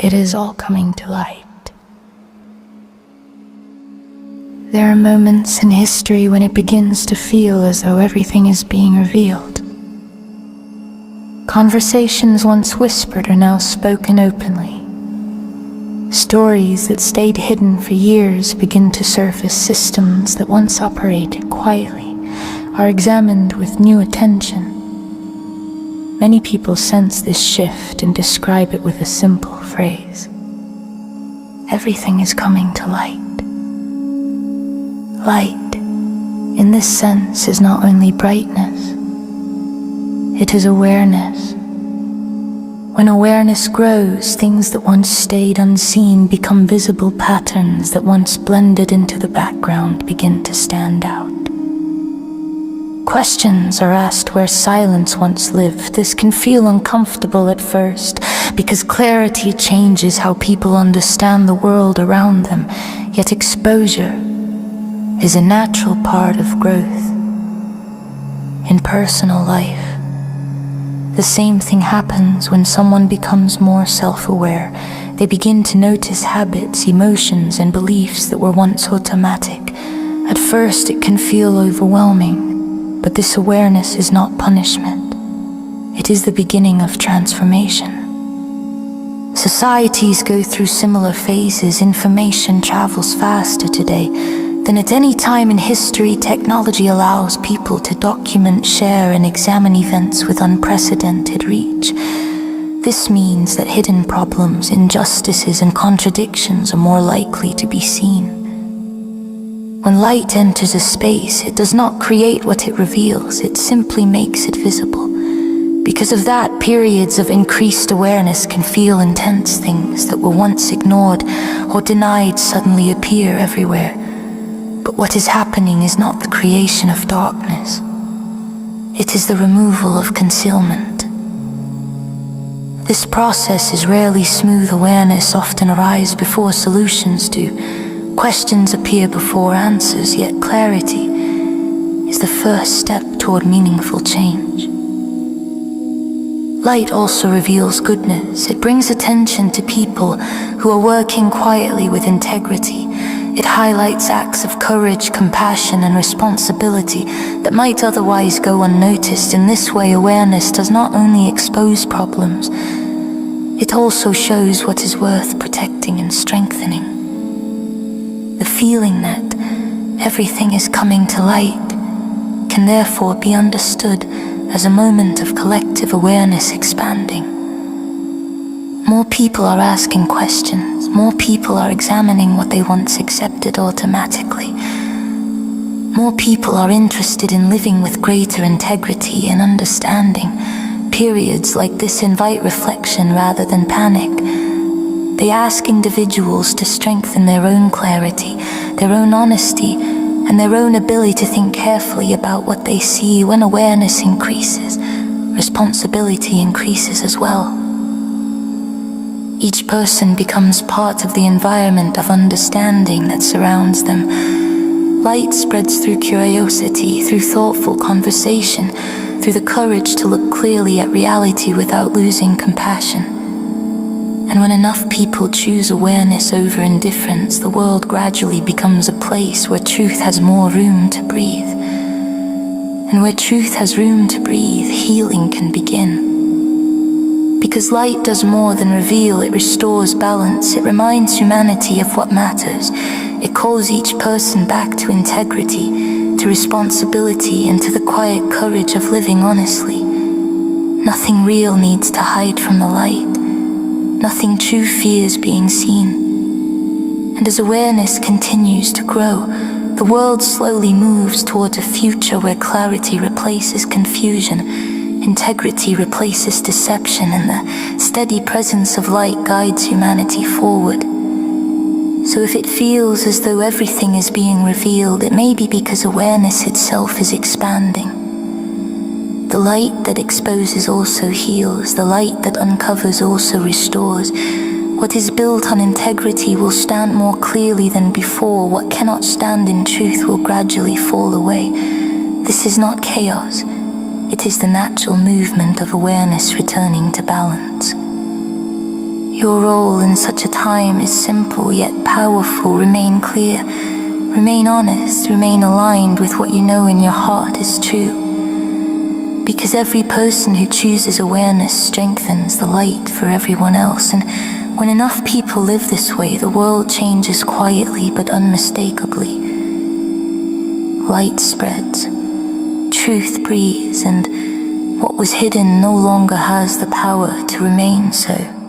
It is all coming to light. There are moments in history when it begins to feel as though everything is being revealed. Conversations once whispered are now spoken openly. Stories that stayed hidden for years begin to surface. Systems that once operated quietly are examined with new attention. Many people sense this shift and describe it with a simple phrase: everything is coming to light. Light, in this sense, is not only brightness, it is awareness. When awareness grows, things that once stayed unseen become visible. Patterns that once blended into the background begin to stand out. Questions are asked where silence once lived. This can feel uncomfortable at first, because clarity changes how people understand the world around them. Yet exposure is a natural part of growth. In personal life, the same thing happens when someone becomes more self-aware. They begin to notice habits, emotions, and beliefs that were once automatic. At first, it can feel overwhelming, but this awareness is not punishment. It is the beginning of transformation. Societies go through similar phases. Information travels faster today than at any time in history. Technology allows people to document, share, and examine events with unprecedented reach. This means that hidden problems, injustices, and contradictions are more likely to be seen. When light enters a space, it does not create what it reveals, it simply makes it visible. Because of that, periods of increased awareness can feel intense. Things that were once ignored or denied suddenly appear everywhere. But what is happening is not the creation of darkness. It is the removal of concealment. This process is rarely smooth. Awareness often arrives before solutions do. Questions appear before answers, yet clarity is the first step toward meaningful change. Light also reveals goodness. It brings attention to people who are working quietly with integrity. It highlights acts of courage, compassion, and responsibility that might otherwise go unnoticed. In this way, awareness does not only expose problems, it also shows what is worth protecting and strengthening. The feeling that everything is coming to light can therefore be understood as a moment of collective awareness expanding. More people are asking questions. More people are examining what they once accepted automatically. More people are interested in living with greater integrity and understanding. Periods like this invite reflection rather than panic. They ask individuals to strengthen their own clarity, their own honesty, and their own ability to think carefully about what they see. When awareness increases, responsibility increases as well. Each person becomes part of the environment of understanding that surrounds them. Light spreads through curiosity, through thoughtful conversation, through the courage to look clearly at reality without losing compassion. And when enough people choose awareness over indifference, the world gradually becomes a place where truth has more room to breathe. And where truth has room to breathe, healing can begin. Because light does more than reveal, it restores balance. It reminds humanity of what matters. It calls each person back to integrity, to responsibility, and to the quiet courage of living honestly. Nothing real needs to hide from the light. Nothing true fears being seen. And as awareness continues to grow, the world slowly moves towards a future where clarity replaces confusion, integrity replaces deception, and the steady presence of light guides humanity forward. So if it feels as though everything is being revealed, it may be because awareness itself is expanding. The light that exposes also heals. The light that uncovers also restores. What is built on integrity will stand more clearly than before. What cannot stand in truth will gradually fall away. This is not chaos. It is the natural movement of awareness returning to balance. Your role in such a time is simple yet powerful. Remain clear, remain honest, remain aligned with what you know in your heart is true. Because every person who chooses awareness strengthens the light for everyone else. And when enough people live this way, the world changes quietly but unmistakably. Light spreads, truth breathes, and what was hidden no longer has the power to remain so.